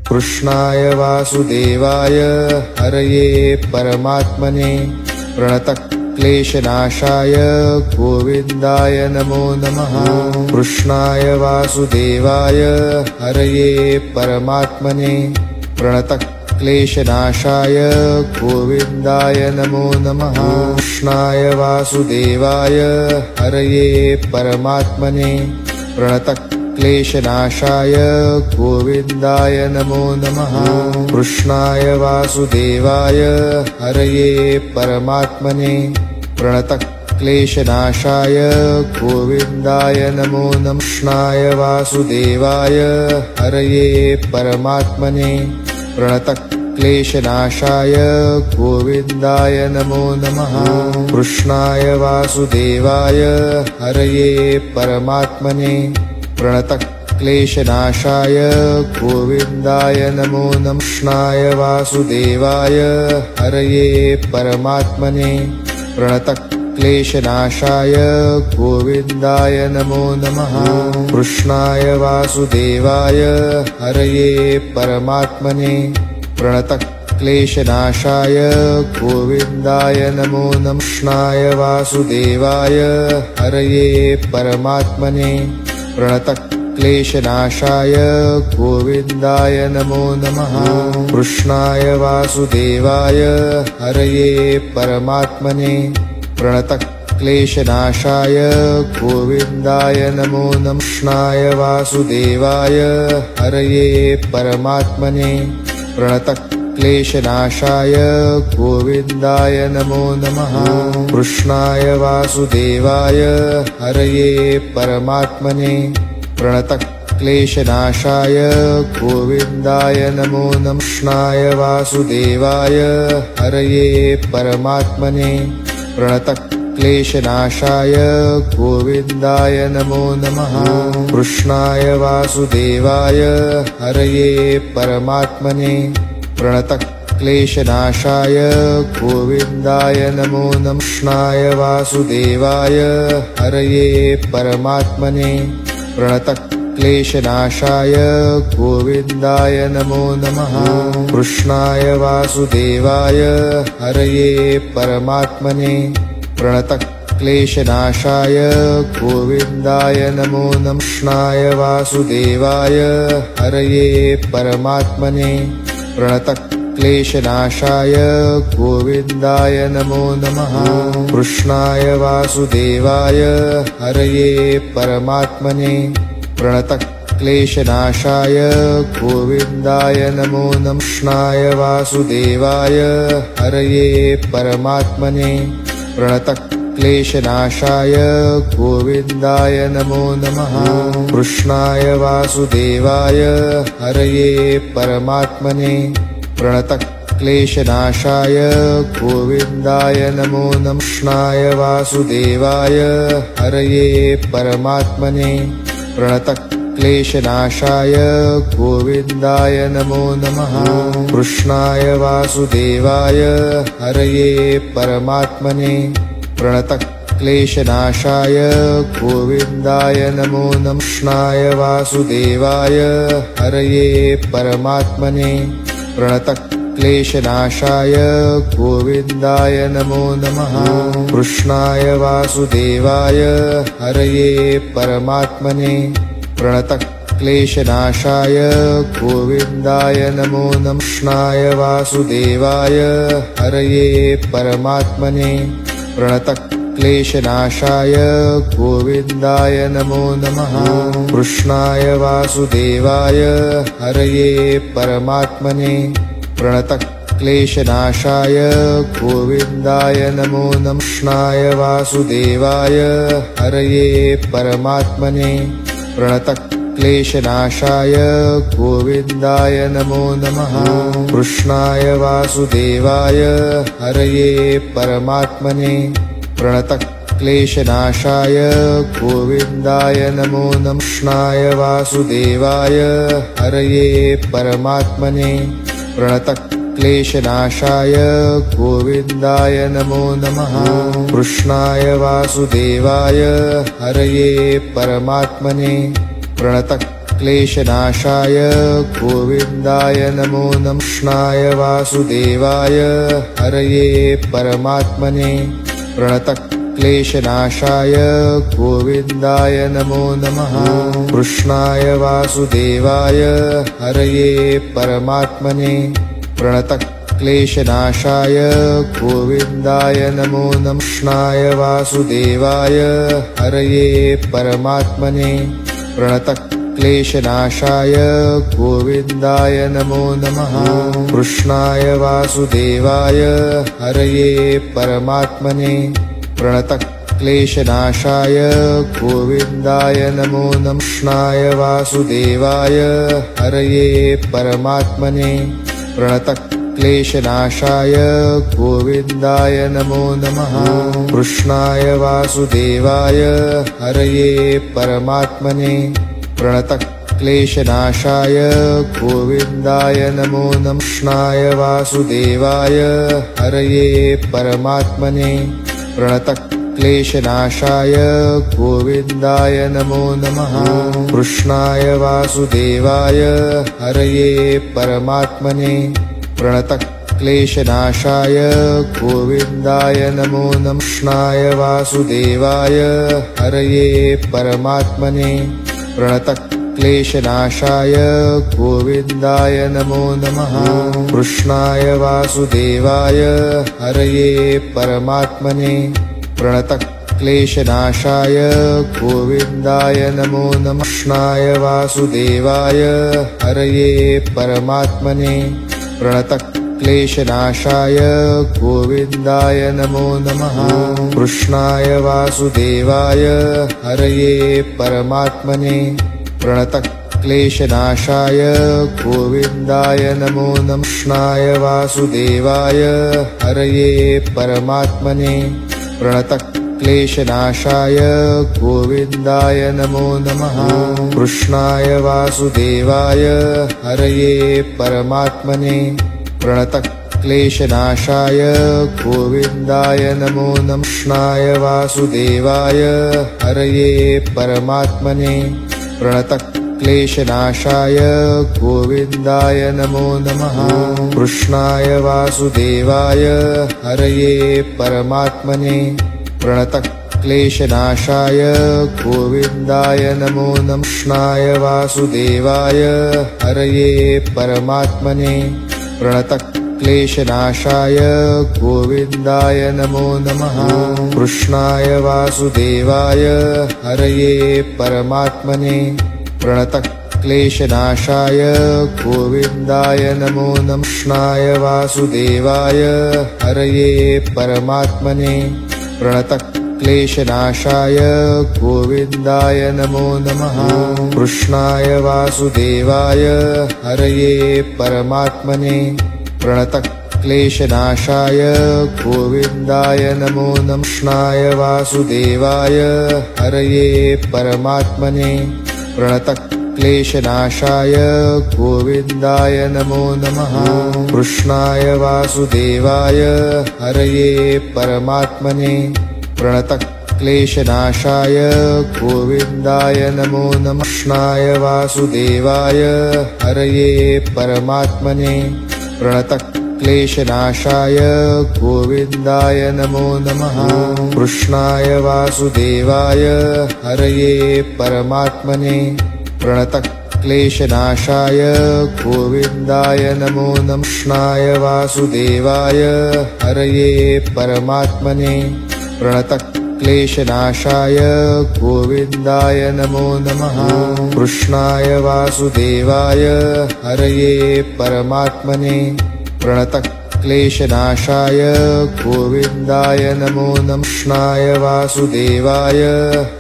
कृष्णाय वासुदेवाय हरये परमात्मने प्रणतक्लेशनाशाय गोविन्दाय नमो नमः। कृष्णाय वासुदेवाय हरये परमात्मने प्रणतक्लेशनाशाय गोविन्दाय नमो नमः। कृष्णाय वासुदेवाय हरये परमात्मने प्रणतक्लेशनाशाय गोविन्दाय नमो नमः। कृष्णाय वासुदेवाय हरये परमात्मने प्रणतक्लेशनाशाय गोविन्दाय नमो नमः। कृष्णाय वासुदेवाय हरये परमात्मने प्रणतक्लेशनाशाय गोविन्दाय नमो नमः। कृष्णाय वासुदेवाय हरये परमात्मने प्रणतक्लेशनाशाय गोविन्दाय नमो नमः। कृष्णाय वासुदेवाय हरये परमात्मने प्रणतक्लेशनाशाय गोविन्दाय नमो नमः। कृष्णाय वासुदेवाय हरये परमात्मने प्रणतक्लेशनाशाय गोविन्दाय नमो नमः। कृष्णाय वासुदेवाय हरये परमात्मने प्रणतक्लेशनाशाय गोविन्दाय नमो नमः। कृष्णाय वासुदेवाय हरये परमात्मने प्रणतक्लेशनाशाय गोविन्दाय नमो नमः। कृष्णाय वासुदेवाय हरये परमात्मने प्रणतक्लेशनाशाय गोविन्दाय नमो नमः। कृष्णाय वासुदेवाय हरये परमात्मने प्रणतक्लेशनाशाय गोविन्दाय नमो नमः। कृष्णाय वासुदेवाय हरये परमात्मने प्रणतक्लेशनाशाय गोविन्दाय नमो नमः। कृष्णाय वासुदेवाय हरये परमात्मने प्रणतक्लेशनाशाय गोविन्दाय नमो नमः। कृष्णाय वासुदेवाय हरये परमात्मने प्रणतक्लेशनाशाय गोविन्दाय नमो नमः। कृष्णाय वासुदेवाय हरये परमात्मने प्रणतक्लेशनाशाय गोविन्दाय नमो नमः। कृष्णाय वासुदेवाय हरये परमात्मने प्रणतक्लेशनाशाय गोविन्दाय नमो नमः। कृष्णाय वासुदेवाय हरये परमात्मने प्रणतक्लेशनाशाय गोविन्दाय नमो नमः। कृष्णाय वासुदेवाय हरये परमात्मने प्रणतक्लेशनाशाय गोविन्दाय नमो नमः। कृष्णाय वासुदेवाय हरये परमात्मने प्रणतक्लेशनाशाय गोविन्दाय नमो नमः। कृष्णाय वासुदेवाय हरये परमात्मने प्रणतक्लेशनाशाय गोविन्दाय नमो नमः। कृष्णाय वासुदेवाय हरये परमात्मने प्रणतक्लेशनाशाय गोविन्दाय नमो नमः। कृष्णाय वासुदेवाय हरये परमात्मने प्रणतक्लेशनाशाय गोविन्दाय नमो नमः। कृष्णाय वासुदेवाय हरये परमात्मने प्रणतक्लेशनाशाय गोविन्दाय नमो नमः। कृष्णाय वासुदेवाय हरये परमात्मने प्रणतक्लेशनाशाय गोविन्दाय नमो नमः। कृष्णाय वासुदेवाय हरये परमात्मने प्रणतक्लेशनाशाय गोविन्दाय नमो नमः। कृष्णाय वासुदेवाय हरये परमात्मने प्रणतक्लेशनाशाय गोविन्दाय नमो नमः। कृष्णाय वासुदेवाय हरये परमात्मने प्रणतक्लेशनाशाय गोविन्दाय नमो नमः। कृष्णाय वासुदेवाय हरये परमात्मने प्रणतक्लेशनाशाय गोविन्दाय नमो नमः। कृष्णाय वासुदेवाय हरये परमात्मने प्रणतक्लेशनाशाय प्रणतक्लेशनाशाय गोविन्दाय नमो नमः। कृष्णाय वासुदेवाय हरये परमात्मने प्रणतक्लेशनाशाय गोविन्दाय नमो नमः। कृष्णाय वासुदेवाय हरये परमात्मने प्रणतक्लेशनाशाय गोविन्दाय नमो नमः। कृष्णाय वासुदेवाय हरये परमात्मने प्रणतक्लेशनाशाय गोविन्दाय नमो नमः। कृष्णाय वासुदेवाय हरये परमात्मने प्रणतक्लेशनाशाय गोविन्दाय नमो नमः। कृष्णाय वासुदेवाय हरये परमात्मने प्रणतक्लेशनाशाय गोविन्दाय नमो नमः। कृष्णाय वासुदेवाय हरये परमात्मने प्रणतक्लेशनाशाय गोविन्दाय नमो नमः। कृष्णाय वासुदेवाय हरये परमात्मने प्रणतक्लेशनाशाय गोविन्दाय नमो नमः। कृष्णाय वासुदेवाय हरये परमात्मने प्रणतक्लेशनाशाय गोविन्दाय नमो नमः। कृष्णाय वासुदेवाय हरये परमात्मने प्रणतक्लेशनाशाय गोविन्दाय नमो नमः। कृष्णाय वासुदेवाय हरये परमात्मने प्रणतक्लेशनाशाय गोविन्दाय नमो नमः। कृष्णाय वासुदेवाय हरये परमात्मने प्रणतक्लेशनाशाय गोविन्दाय नमो नमः। कृष्णाय वासुदेवाय हरये परमात्मने प्रणतक्लेशनाशाय गोविन्दाय नमो नमः। कृष्णाय वासुदेवाय हरये परमात्मने प्रणतक्लेशनाशाय गोविन्दाय नमो नमः। कृष्णाय वासुदेवाय हरये परमात्मने प्रणतक्लेशनाशाय गोविन्दाय नमो नमः। कृष्णाय वासुदेवाय हरये परमात्मने प्रणतक्लेशनाशाय गोविन्दाय नमो नमः। कृष्णाय वासुदेवाय हरये परमात्मने प्रणतक्लेशनाशाय गोविन्दाय नमो नमः। कृष्णाय वासुदेवाय हरये परमात्मने प्रणतक्लेशनाशाय गोविन्दाय नमो नमः। कृष्णाय वासुदेवाय हरये परमात्मने प्रणतक्लेशनाशाय गोविन्दाय नमो नमः। कृष्णाय वासुदेवाय हरये परमात्मने प्रणतक्लेशनाशाय गोविन्दाय नमो नमः। कृष्णाय वासुदेवाय हरये परमात्मने प्रणतक्लेशनाशाय गोविन्दाय नमो नमः। कृष्णाय वासुदेवाय हरये परमात्मने प्रणतक्लेशनाशाय गोविन्दाय नमो नमः। कृष्णाय वासुदेवाय हरये परमात्मने प्रणतक्लेशनाशाय गोविन्दाय नमो नमः। कृष्णाय वासुदेवाय हरये परमात्मने प्रणतक्लेशनाशाय गोविन्दाय नमो नमः। कृष्णाय वासुदेवाय हरये परमात्मने प्रणतक्लेशनाशाय गोविन्दाय नमो नमः। कृष्णाय वासुदेवाय हरये परमात्मने प्रणतक्लेशनाशाय गोविन्दाय नमो नमः। कृष्णाय वासुदेवाय हरये परमात्मने प्रणतक्लेशनाशाय गोविन्दाय नमो नमः। कृष्णाय वासुदेवाय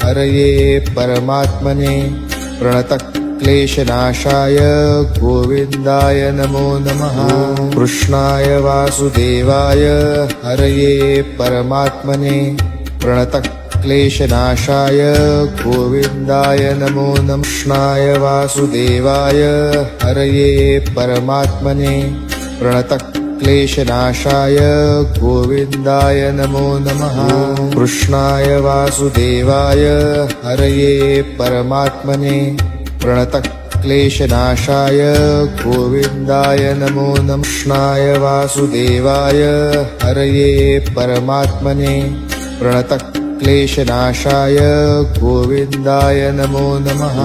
हरये परमात्मने प्रणतक्लेशनाशाय गोविन्दाय नमो नमः। कृष्णाय वासुदेवाय हरये परमात्मने प्रणतक्लेशनाशाय गोविन्दाय नमो नमः। कृष्णाय वासुदेवाय हरये परमात्मने प्रणतक्लेशनाशाय गोविन्दाय नमो नमः। कृष्णाय वासुदेवाय हरये परमात्मने प्रणतक्लेशनाशाय प्रणतक्लेशनाशाय गोविन्दाय नमो नमः। कृष्णाय वासुदेवाय हरये परमात्मने प्रणतक्लेशनाशाय गोविन्दाय नमो नमः।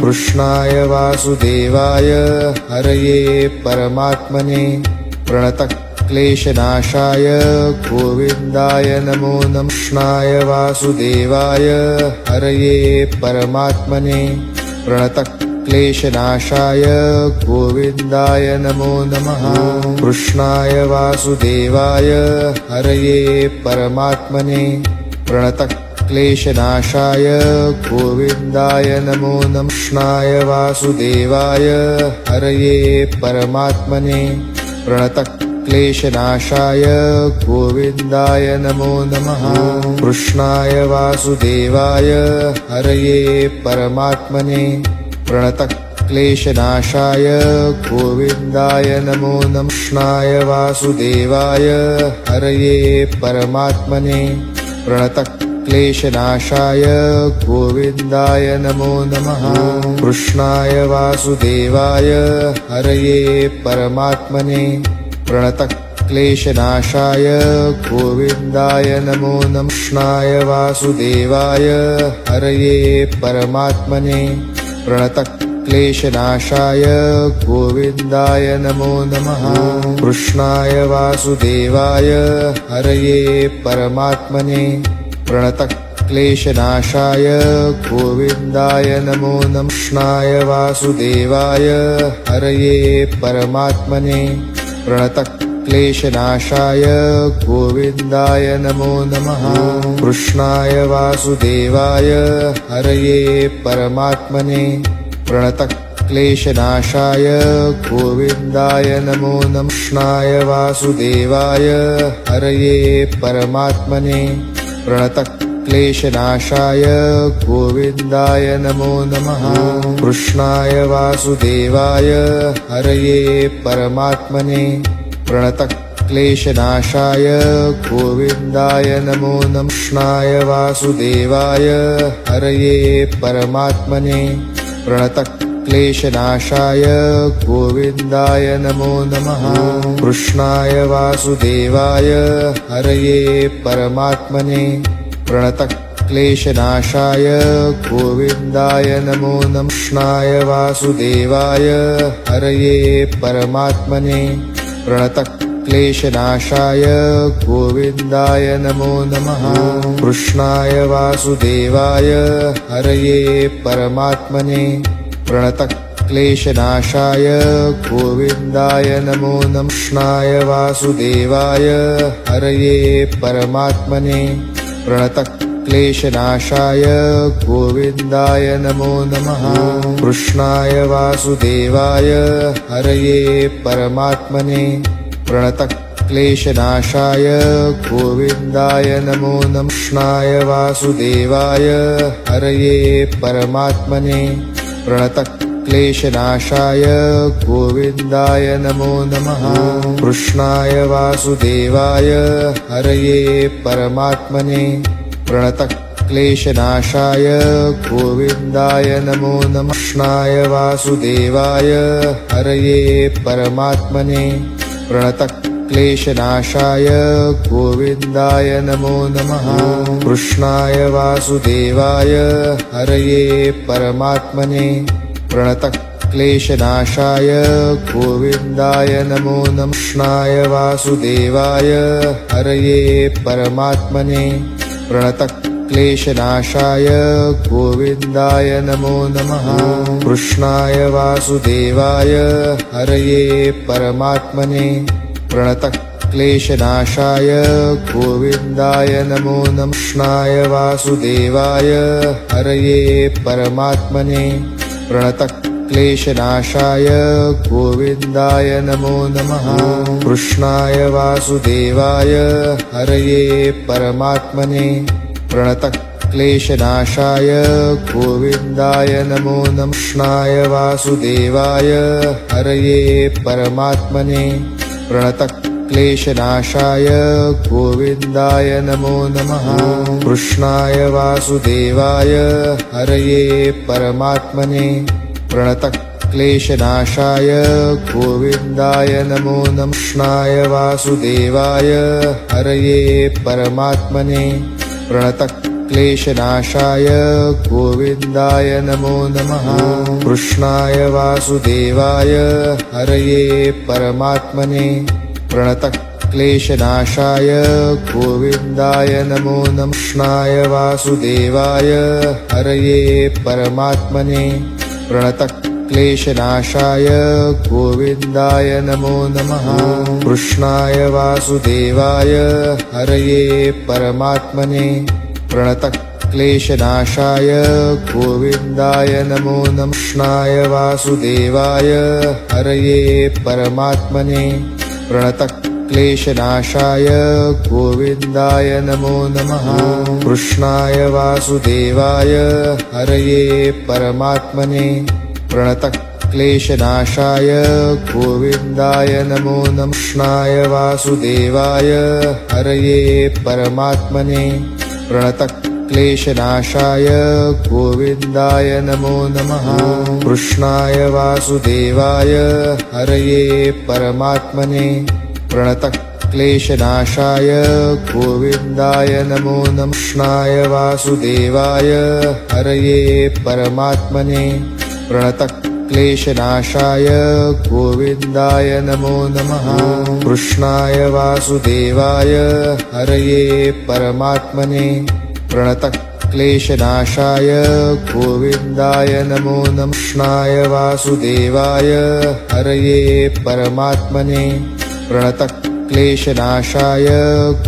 कृष्णाय वासुदेवाय हरये परमात्मने प्रणतक्लेशनाशाय गोविन्दाय नमो नमः। कृष्णाय वासुदेवाय हरये परमात्मने प्रणतक्लेशनाशाय गोविन्दाय नमो नमः। कृष्णाय वासुदेवाय हरये परमात्मने प्रणतक्लेशनाशाय गोविन्दाय नमो नमः। कृष्णाय वासुदेवाय हरये परमात्मने प्रणतक्लेशनाशाय गोविन्दाय नमो नमः। कृष्णाय वासुदेवाय हरये परमात्मने प्रणतक्लेशनाशाय गोविन्दाय नमो नमः। कृष्णाय वासुदेवाय हरये परमात्मने प्रणतक्लेशनाशाय गोविन्दाय नमो नमः। कृष्णाय वासुदेवाय हरये परमात्मने प्रणतक्लेशनाशाय गोविन्दाय नमो नमः। कृष्णाय वासुदेवाय हरये परमात्मने प्रणतक्लेशनाशाय गोविन्दाय नमो नमः। कृष्णाय वासुदेवाय हरये परमात्मने प्रणतक्लेशनाशाय गोविन्दाय नमो नमः। कृष्णाय वासुदेवाय हरये परमात्मने प्रणतक्लेशनाशाय गोविन्दाय नमो नमः। कृष्णाय वासुदेवाय हरये परमात्मने प्रणतक्लेशनाशाय गोविन्दाय नमो नमः। कृष्णाय वासुदेवाय हरये परमात्मने प्रणतक्लेशनाशाय गोविन्दाय नमो नमः। कृष्णाय वासुदेवाय हरये परमात्मने प्रणतक्लेशनाशाय गोविन्दाय नमो नमः। कृष्णाय वासुदेवाय हरये परमात्मने प्रणतक्लेशनाशाय गोविन्दाय नमो नमः। कृष्णाय वासुदेवाय हरये परमात्मने प्रणतक्लेशनाशाय गोविन्दाय नमो नमः। कृष्णाय वासुदेवाय हरये परमात्मने प्रणतक्लेशनाशाय गोविन्दाय नमो नमः। कृष्णाय वासुदेवाय हरये परमात्मने प्रणतक्लेशनाशाय गोविन्दाय नमो नमः। कृष्णाय वासुदेवाय हरये परमात्मने प्रणतक्लेशनाशाय गोविन्दाय नमो नमः। कृष्णाय वासुदेवाय हरये परमात्मने प्रणतक्लेशनाशाय गोविन्दाय नमो नमः। कृष्णाय वासुदेवाय हरये परमात्मने प्रणतक्लेशनाशाय गोविन्दाय नमो नमः। कृष्णाय वासुदेवाय हरये परमात्मने प्रणतक्लेशनाशाय गोविन्दाय नमो नमः। कृष्णाय वासुदेवाय हरये परमात्मने प्रणतक्लेशनाशाय गोविन्दाय नमो नमः। कृष्णाय वासुदेवाय हरये परमात्मने प्रणतक्लेशनाशाय गोविन्दाय नमो नमः। कृष्णाय वासुदेवाय हरये परमात्मने प्रणतक्लेशनाशाय गोविन्दाय नमो नमः। कृष्णाय वासुदेवाय हरये परमात्मने प्रणतक्लेशनाशाय गोविन्दाय नमो नमः। कृष्णाय वासुदेवाय हरये परमात्मने प्रणतक्लेशनाशाय गोविन्दाय नमो नमः। कृष्णाय वासुदेवाय हरये परमात्मने प्रणतक्लेशनाशाय गोविन्दाय नमो नमः। कृष्णाय वासुदेवाय हरये परमात्मने प्रणतक्लेशनाशाय गोविन्दाय नमो नमः। कृष्णाय वासुदेवाय हरये परमात्मने प्रणतक्लेशनाशाय प्रणतक्लेशनाशाय गोविन्दाय नमो नमः कृष्णाय वासुदेवाय हरये परमात्मने प्रणतक्लेशनाशाय गोविन्दाय नमो नमः कृष्णाय वासुदेवाय हरये परमात्मने प्रणतक्लेशनाशाय गोविन्दाय नमो नमः कृष्णाय वासुदेवाय हरये परमात्मने प्रणतक्लेशनाशाय गोविन्दाय नमो नमः कृष्णाय वासुदेवाय हरये परमात्मने प्रणतक्लेशनाशाय गोविन्दाय नमो नमः कृष्णाय वासुदेवाय हरये परमात्मने प्रणतक्लेशनाशाय गोविन्दाय नमो नमः कृष्णाय वासुदेवाय हरये परमात्मने प्रणतक्लेशनाशाय गोविन्दाय नमो नमः कृष्णाय वासुदेवाय हरये परमात्मने प्रणतक्लेशनाशाय गोविन्दाय नमो नमः कृष्णाय वासुदेवाय हरये परमात्मने प्रणतक्लेशनाशाय गोविन्दाय नमो नमः कृष्णाय वासुदेवाय हरये परमात्मने प्रणतक्लेशनाशाय गोविन्दाय नमो नमः कृष्णाय वासुदेवाय हरये परमात्मने प्रणतक्लेशनाशाय गोविन्दाय नमो नमः कृष्णाय वासुदेवाय हरये परमात्मने प्रणतक्लेशनाशाय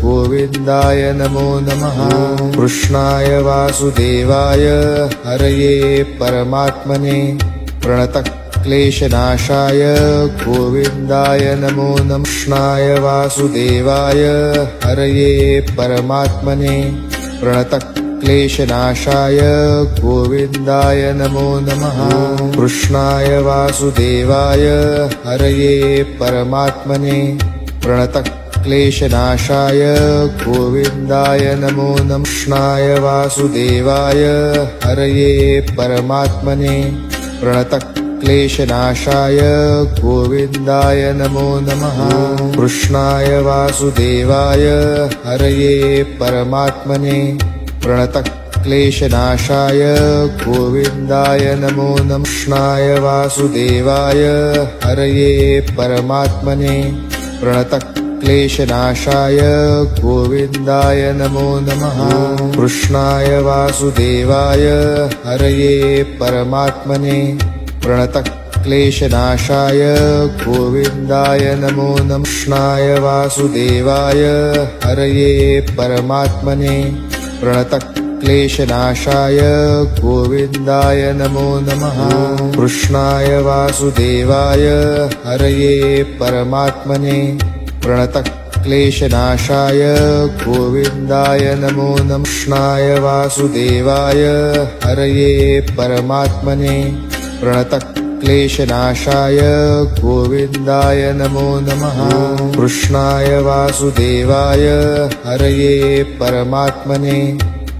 गोविन्दाय नमो नमः कृष्णाय वासुदेवाय हरये परमात्मने प्रणतक्लेशनाशाय गोविन्दाय नमो नमः कृष्णाय वासुदेवाय हरये परमात्मने प्रणतक्लेशनाशाय गोविन्दाय नमो नमः कृष्णाय वासुदेवाय हरये परमात्मने प्रणतक्लेशनाशाय गोविन्दाय नमो नमः कृष्णाय वासुदेवाय हरये परमात्मने प्रणतक्लेशनाशाय गोविन्दाय नमो नमः कृष्णाय वासुदेवाय हरये परमात्मने प्रणतक्लेशनाशाय गोविन्दाय नमो नमः कृष्णाय वासुदेवाय हरये परमात्मने प्रणतक्लेशनाशाय गोविन्दाय नमो नमः कृष्णाय वासुदेवाय हरये परमात्मने प्रणतक्लेशनाशाय गोविन्दाय नमो नमः कृष्णाय वासुदेवाय हरये परमात्मने प्रणतक्लेशनाशाय गोविन्दाय नमो नमः कृष्णाय वासुदेवाय हरये परमात्मने प्रणतक्लेशनाशाय गोविन्दाय नमो नमः कृष्णाय वासुदेवाय हरये परमात्मने प्रणतक्लेशनाशाय गोविन्दाय नमो नमः कृष्णाय वासुदेवाय हरये परमात्मने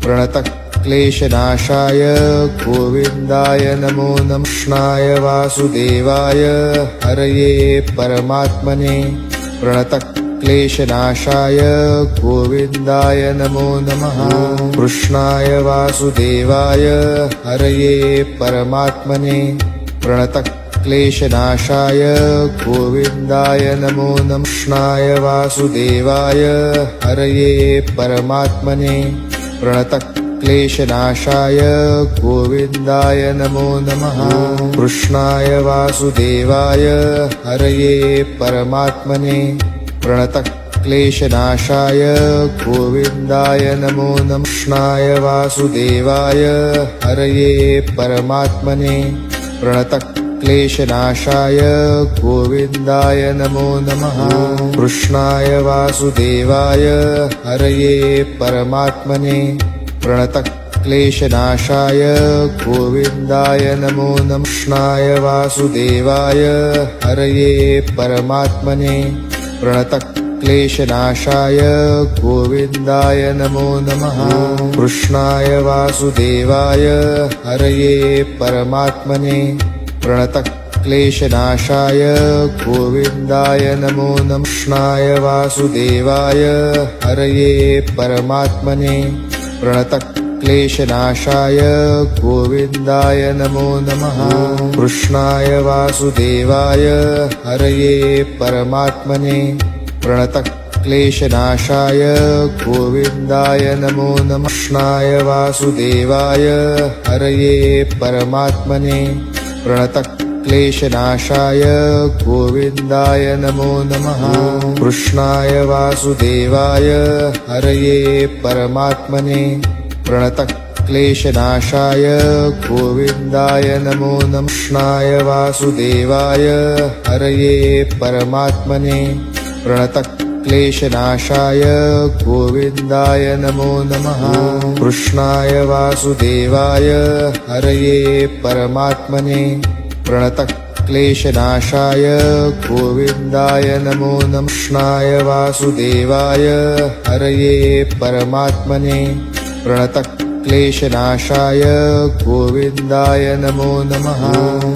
प्रणतक्लेशनाशाय गोविन्दाय नमो नमः कृष्णाय वासुदेवाय हरये परमात्मने प्रणतक्लेशनाशाय गोविन्दाय नमो नमः कृष्णाय वासुदेवाय हरये परमात्मने प्रणतक्लेशनाशाय गोविन्दाय नमो नमः कृष्णाय वासुदेवाय हरये परमात्मने प्रणतक्लेशनाशाय गोविन्दाय नमो नमः कृष्णाय वासुदेवाय हरये परमात्मने प्रणतक्लेशनाशाय गोविन्दाय नमो नमः कृष्णाय वासुदेवाय हरये परमात्मने प्रणतक्लेशनाशाय गोविन्दाय नमो नमः कृष्णाय वासुदेवाय हरये परमात्मने प्रणतक्लेशनाशाय गोविन्दाय नमो नमः कृष्णाय वासुदेवाय हरये परमात्मने प्रणतक्लेशनाशाय गोविन्दाय नमो नमः कृष्णाय वासुदेवाय हरये परमात्मने प्रणतक्लेशनाशाय क्लेशनाशाय गोविन्दाय नमो नमः। कृष्णाय वासुदेवाय हरये परमात्मने प्रणतक्लेशनाशाय गोविन्दाय नमो नमः। कृष्णाय वासुदेवाय हरये परमात्मने प्रणतक्लेशनाशाय गोविन्दाय नमो नमः। कृष्णाय वासुदेवाय हरये परमात्मने प्रणतक्लेशनाशाय गोविन्दाय नमो नमः। कृष्णाय वासुदेवाय हरये परमात्मने प्रणतक्लेशनाशाय गोविन्दाय नमो नमः। कृष्णाय वासुदेवाय हरये परमात्मने प्रणतक्लेशनाशाय गोविन्दाय नमो नमः। कृष्णाय वासुदेवाय हरये परमात्मने प्रणतक्लेशनाशाय गोविन्दाय नमो नमः। कृष्णाय वासुदेवाय हरये परमात्मने प्रणतक्लेशनाशाय गोविन्दाय नमो नमः।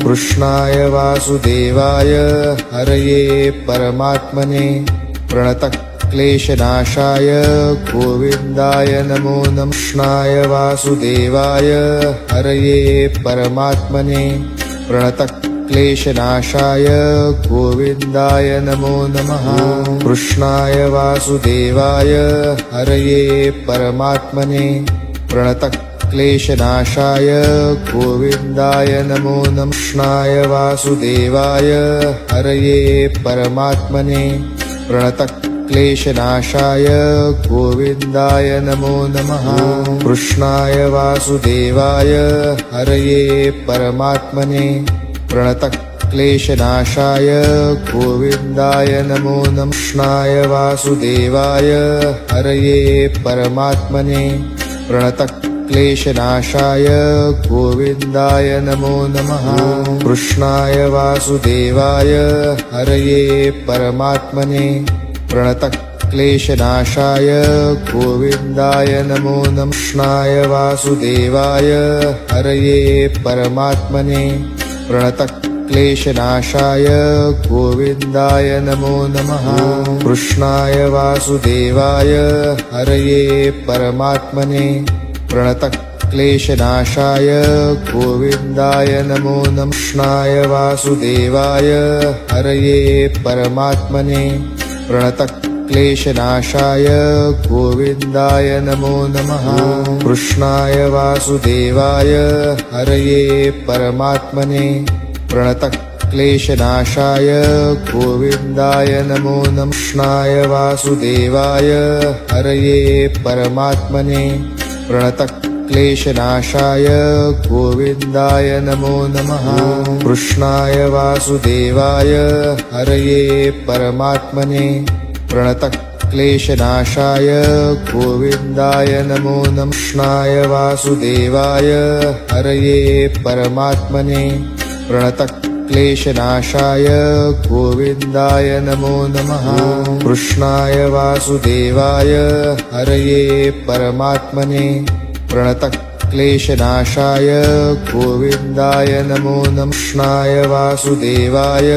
कृष्णाय वासुदेवाय हरये परमात्मने प्रणतक्लेशनाशाय गोविन्दाय नमो नमः। कृष्णाय वासुदेवाय हरये परमात्मने प्रणतक्लेशनाशाय गोविन्दाय नमो नमः। कृष्णाय वासुदेवाय हरये परमात्मने प्रणतक्लेशनाशाय गोविन्दाय नमो नमः। कृष्णाय वासुदेवाय हरये परमात्मने प्रणतक्लेशनाशाय गोविन्दाय नमो नमः। कृष्णाय वासुदेवाय हरये परमात्मने प्रणतक्लेशनाशाय गोविन्दाय नमो नमः। कृष्णाय वासुदेवाय हरये परमात्मने प्रणतक्लेशनाशाय गोविन्दाय नमो नमः। कृष्णाय वासुदेवाय हरये परमात्मने प्रणतक्लेशनाशाय गोविन्दाय नमो नमः। कृष्णाय वासुदेवाय हरये परमात्मने प्रणतक्लेशनाशाय गोविन्दाय नमो नमः। कृष्णाय वासुदेवाय हरये परमात्मने प्रणतक्लेशनाशाय गोविन्दाय नमो नमः। कृष्णाय वासुदेवाय हरये परमात्मने प्रणतक्लेशनाशाय गोविन्दाय नमो नमः। कृष्णाय वासुदेवाय हरये परमात्मने प्रणतक्लेशनाशाय गोविन्दाय नमो नमः। कृष्णाय वासुदेवाय हरये परमात्मने प्रणतक्लेशनाशाय गोविन्दाय नमो नमः। कृष्णाय वासुदेवाय हरये परमात्मने प्रणतक्लेशनाशाय गोविन्दाय नमो नमः। कृष्णाय वासुदेवाय हरये परमात्मने प्रणतक्लेशनाशाय गोविन्दाय नमो नमः। कृष्णाय वासुदेवाय हरये परमात्मने प्रणतक्लेशनाशाय गोविन्दाय नमो नमः। कृष्णाय वासुदेवाय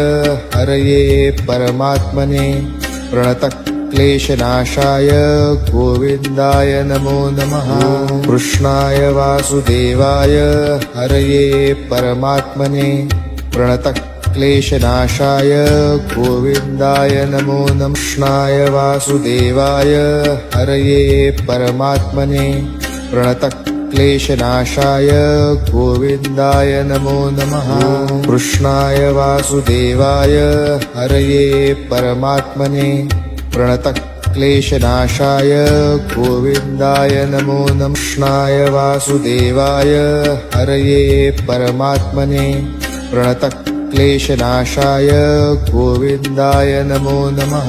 हरये परमात्मने प्रणतक्लेशनाशाय गोविन्दाय नमो नमः। कृष्णाय वासुदेवाय हरये परमात्मने प्रणतक्लेशनाशाय गोविन्दाय नमो नमः। कृष्णाय वासुदेवाय हरये परमात्मने प्रणतक्लेशनाशाय गोविन्दाय नमो नमः। कृष्णाय वासुदेवाय हरये परमात्मने प्रणतक्लेशनाशाय गोविन्दाय नमो नमः। कृष्णाय वासुदेवाय हरये परमात्मने प्रणतक्लेशनाशाय गोविन्दाय नमो नमः।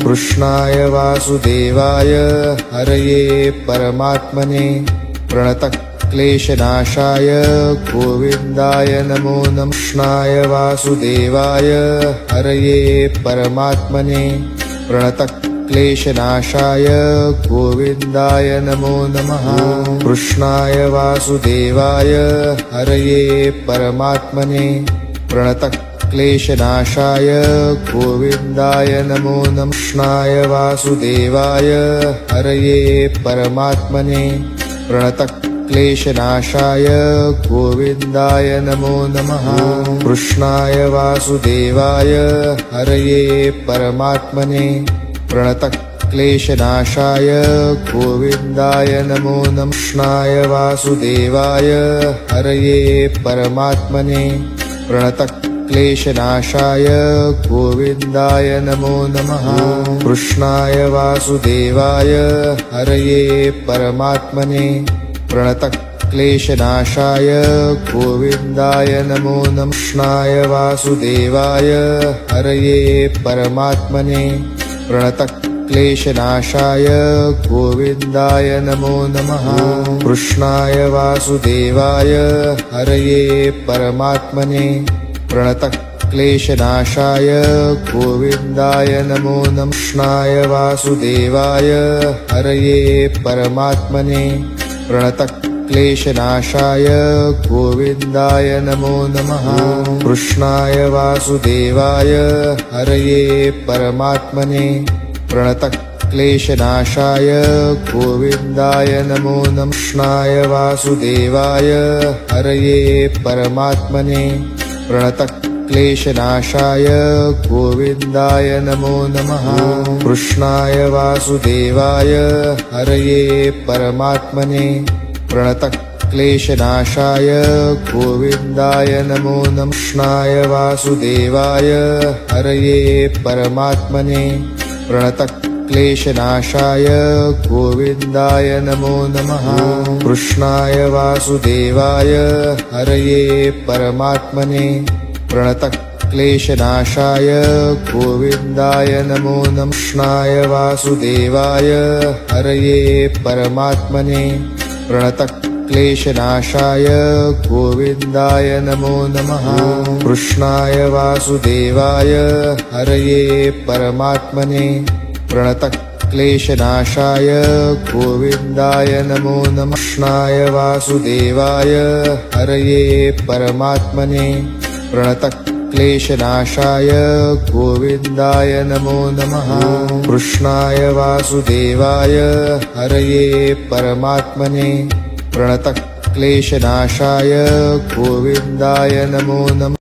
कृष्णाय वासुदेवाय हरये परमात्मने प्रणतक्लेशनाशाय गोविन्दाय नमो नमः। कृष्णाय वासुदेवाय हरये परमात्मने प्रणतक्लेशनाशाय गोविन्दाय नमो नमः। कृष्णाय वासुदेवाय हरये परमात्मने प्रणतक्लेशनाशाय प्रणतक्लेशनाशाय गोविन्दाय नमो नमः कृष्णाय वासुदेवाय हरये परमात्मने प्रणतक्लेशनाशाय गोविन्दाय नमो नमः कृष्णाय वासुदेवाय हरये परमात्मने प्रणतक्लेशनाशाय गोविन्दाय नमो नमः कृष्णाय वासुदेवाय हरये परमात्मने प्रणतक्लेशनाशाय गोविन्दाय नमो नमः कृष्णाय वासुदेवाय हरये परमात्मने प्रणतक्लेशनाशाय गोविन्दाय नमो नमः कृष्णाय वासुदेवाय हरये परमात्मने प्रणतक्लेशनाशाय गोविन्दाय नमो नमः कृष्णाय वासुदेवाय हरये परमात्मने प्रणतक्लेशनाशाय गोविन्दाय नमो नमः कृष्णाय वासुदेवाय हरये परमात्मने प्रणतक्लेशनाशाय गोविन्दाय नमो नमः कृष्णाय वासुदेवाय हरये परमात्मने प्रणतक्लेशनाशाय गोविन्दाय नमो नमः कृष्णाय वासुदेवाय हरये परमात्मने प्रणतक्लेशनाशाय गोविन्दाय नमो नमः कृष्णाय वासुदेवाय हरये परमात्मने प्रणतक्लेशनाशाय गोविन्दाय नमो नमः कृष्णाय वासुदेवाय हरये परमात्मने प्रणतक्लेशनाशाय गोविन्दाय नमो नमः कृष्णाय वासुदेवाय हरये परमात्मने प्रणतक्लेशनाशाय गोविन्दाय नमो नमः कृष्णाय वासुदेवाय हरये परमात्मने प्रणतक्लेशनाशाय गोविन्दाय नमो नमः कृष्णाय वासुदेवाय हरये परमात्मने प्रणतक्लेशनाशाय गोविन्दाय नमो नमः कृष्णाय वासुदेवाय हरये परमात्मने प्रणतक्लेशनाशाय गोविन्दाय नमो नमः कृष्णाय वासुदेवाय हरये परमात्मने प्रणतक्लेशनाशाय गोविन्दाय नमो नमः